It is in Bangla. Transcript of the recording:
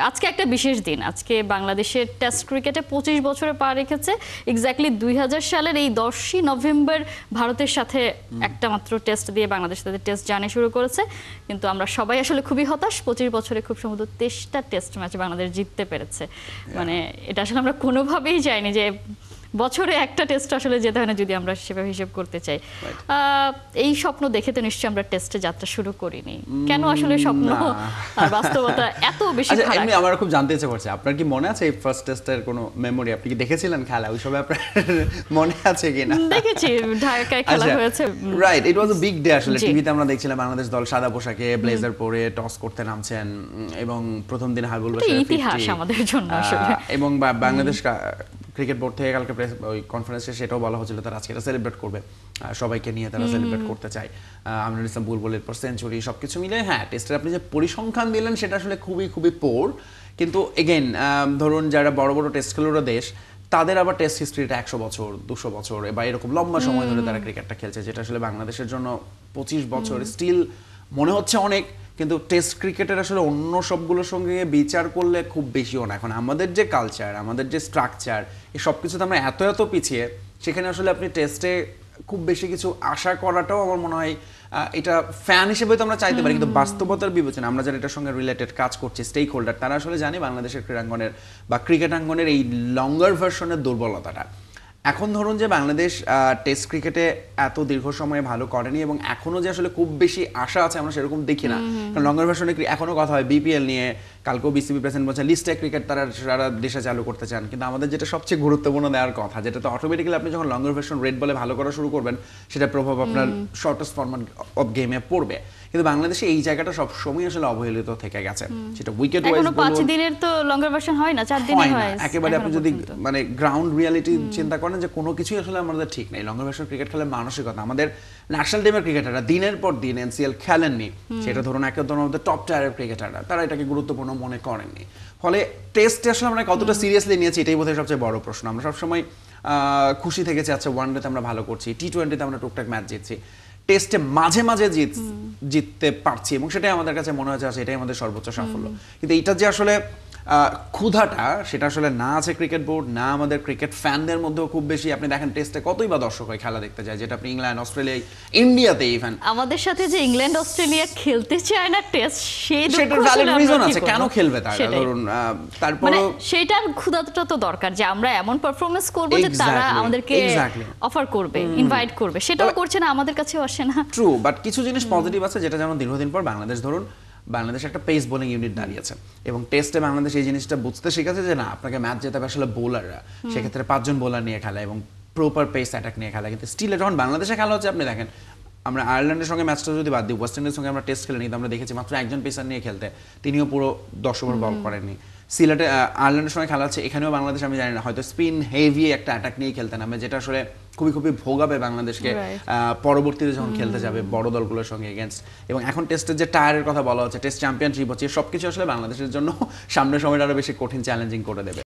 আজকে একটা বিশেষ দিন। আজকে বাংলাদেশের টেস্ট ক্রিকেটে 25 বছরে পা রেখেছে। এক্স্যাক্টলি 2000 সালের এই 10ই নভেম্বর ভারতের সাথে একটা মাত্র টেস্ট দিয়ে বাংলাদেশ তাদের টেস্ট জার্নি শুরু করেছে। কিন্তু আমরা সবাই আসলে খুবই হতাশ, 25 বছরে খুব সম্ভবত 23টা টেস্ট ম্যাচ বাংলাদেশ জিততে পেরেছে। মানে এটা আসলে আমরা কোনোভাবেই চাইনি যে বছরে একটা টেস্ট আসলে যেতে হয় না, যদি আমরা সেভাবে হিসেব করতে চাই। এই স্বপ্ন দেখে তো নিশ্চয়ই আমরা টেস্টে যাত্রা শুরু করিনি। কেন আসলে স্বপ্ন আর বাস্তবতা এত বেশি ফারাক? এমনি আমার খুব জানতে ইচ্ছে করছে, আপনার কি মনে আছে এই ফার্স্ট টেস্টের কোনো মেমোরি? আপনি কি দেখেছিলেন খেলা? ওই সবে আপনার মনে আছে কিনা? দেখেছি, ঢাকায় খেলা হয়েছে। Right, it was a big day আসলে। টিভিতে আমরা দেখছিলাম বাংলাদেশ দল সাদা পোশাকে ব্লেজার পরে টস করতে নামছেন এবং প্রথম দিন হাবিবুল বাশার ইতিহাস আমাদের জন্য আসলে। এবং বাংলাদেশ ক্রিকেট বোর্ড থেকে কালকে প্রেস ওই কনফারেন্সে সেটাও বলা হচ্ছিল তারা আজকে এটা সেলিব্রেট করবে, সবাইকে নিয়ে তারা সেলিব্রেট করতে চায়। আমিনুল ইসলাম বুলবুলের পর সেঞ্চুরি, সবকিছু মিলে হ্যাঁ টেস্টের আপনি যে পরিসংখ্যান দিলেন সেটা আসলে খুবই খুবই পোর। কিন্তু এগেইন ধরুন যারা বড় বড় টেস্ট খেলোয়াড় দেশ, তাদের আবার টেস্ট হিস্ট্রিটা 100 বছর 200 বছর বা এরকম লম্বা সময় ধরে তারা ক্রিকেটটা খেলছে, যেটা আসলে বাংলাদেশের জন্য 25 বছর স্টিল মনে হচ্ছে অনেক। কিন্তু টেস্ট ক্রিকেটের আসলে অন্য সবগুলোর সঙ্গে বিচার করলে খুব বেশিও না। এখন আমাদের যে কালচার, আমাদের যে স্ট্রাকচার, এই সব কিছুতে আমরা এত এত পিছিয়ে, সেখানে আসলে আপনি টেস্টে খুব বেশি কিছু আশা করাটাও আমার মনে হয় এটা ফ্যান হিসেবে তো আমরা চাইতে পারি, কিন্তু বাস্তবতার বিবেচনা আমরা যারা এটার সঙ্গে রিলেটেড কাজ করছি, স্টেক হোল্ডার, তারা আসলে জানি বাংলাদেশের ক্রীড়াঙ্গনের বা ক্রিকেটাঙ্গনের এই লঙ্গার ভার্সনের দুর্বলতাটা। এখন ধরুন যে বাংলাদেশ টেস্ট ক্রিকেটে এত দীর্ঘ সময়ে ভালো করেনি এবং এখনো যে আসলে খুব বেশি আশা আছে আমরা সেরকম দেখি না। কারণ লঙ্গার ভার্সনে এখনো কথা হয় বিপিএল নিয়ে, কালকেও বিসিবি প্রেসিডেন্ট বলছে লিস্টে ক্রিকেট তারা সারা দেশে চালু করতে চান। কিন্তু আমাদের যেটা সবচেয়ে গুরুত্বপূর্ণ দেওয়ার কথা, যেটা তো অটোমেটিক্যালি আপনি যখন লঙ্গার ভার্সন রেড বলে ভালো করা শুরু করবেন, সেটা প্রভাব আপনার শর্টেস্ট ফরম্যাট অফ গেমে পড়বে। কিন্তু বাংলাদেশে এই জায়গাটা সব সময় আসলে অবহেলিত থেকে গেছে। সেটা উইকেট ওয়াইজ এখনো 5 দিনের তো লঙ্গার ভার্সন হয় না, 4 দিনে হয়। একেবারে আপনি যদি মানে গ্রাউন্ড রিয়ালিটি চিন্তা করেন যে কোনো কিছুই আসলে আমাদের ঠিক নেই। লঙ্গার ভার্সন ক্রিকেট খেলার মানসিকতা, আমাদের ন্যাশনাল টিমের ক্রিকেটাররা দিনের পর দিন এনসিএল খেলেননি, সেটা ধরুন একে ধরুন আমাদের টপ টায়ারের ক্রিকেটাররা, তারা এটাকে গুরুত্বপূর্ণ মনে করেননি। ফলে টেস্টে আসলে আমরা কতটা সিরিয়াসলি নিয়েছি এটাই বোধহয় সবচেয়ে বড় প্রশ্ন। আমরা সবসময় খুশি থেকেছি, আচ্ছা ওয়ানডেতে আমরা ভালো করছি, টি-20তে আমরা টুকটাক ম্যাচ জিতছি, টেস্টে মাঝে মাঝে জিততে পারছি এবং সেটাই আমাদের কাছে মনে হচ্ছে এটাই আমাদের সর্বোচ্চ সাফল্য। কিন্তু এইটা যে আসলে ক্ষুধাটা, সেটা আসলে না আছে ক্রিকেট বোর্ড, না আমাদের ক্রিকেট ফ্যানদের মধ্যেও খুব বেশি। আপনি দেখেন টেস্টে কতই বা দর্শক হয় খেলা দেখতে যায়, যেটা আপনি ইংল্যান্ড, অস্ট্রেলিয়া, ইন্ডিয়াতে ইভেন আমাদের সাথে যে ইংল্যান্ড অস্ট্রেলিয়া খেলতে চায় না টেস্ট, সেটার ভ্যালিড রিজন আছে কেন খেলবে তারা। ধরুন তারপর মানে সেটার ক্ষুধাটা তো দরকার যে আমরা এমন পারফরম্যান্স করব যে তারা আমাদেরকে অফার করবে, ইনভাইট করবে, সেটাও করছে না, আমাদের কাছেও আসে না। ট্রু, বাট কিছু জিনিস পজিটিভ আছে, যেটা যেমন দীর্ঘদিন পর বাংলাদেশ ধরুন বাংলাদেশ একটা পেস বোলিং ইউনিট দাঁড়িয়েছে এবং টেস্টে বাংলাদেশ এই জিনিসটা বুঝতে শিখেছে যে না, আপনাকে ম্যাচ জেতাবে আসলে বোলাররা, সেক্ষেত্রে 5 জন বোলার নিয়ে খেলা এবং প্রপার পেস অ্যাটাক নিয়ে খেলা। কিন্তু স্টিলে যখন বাংলাদেশে খেলা হচ্ছে, আপনি দেখেন আমরা আয়ারল্যান্ডের সঙ্গে ম্যাচটা যদি বাদ দিই, ওয়েস্ট ইন্ডিজের সঙ্গে আমরা টেস্ট খেলে নিই, আমরা দেখেছি মাত্র একজন পেসার নিয়ে খেলতে, তিনিও পুরো 10 ওভার বল করেননি। সিলেটে আয়ারল্যান্ডের সঙ্গে খেলা হচ্ছে, এখানেও বাংলাদেশ আমি জানি না হয়তো স্পিন হেভি একটা অ্যাটাক নিয়ে খেলতে নামে, যেটা আসলে খুবই খুবই ভোগাবে বাংলাদেশকে পরবর্তীতে যখন খেলতে যাবে বড় দলগুলোর সঙ্গে এগেনস্ট। এবং এখন টেস্টের যে টায়ারের কথা বলা হচ্ছে, টেস্ট চ্যাম্পিয়নশিপ হচ্ছে, সবকিছু আসলে বাংলাদেশের জন্য সামনের সময়টা আরো বেশি কঠিন চ্যালেঞ্জিং করে দেবে।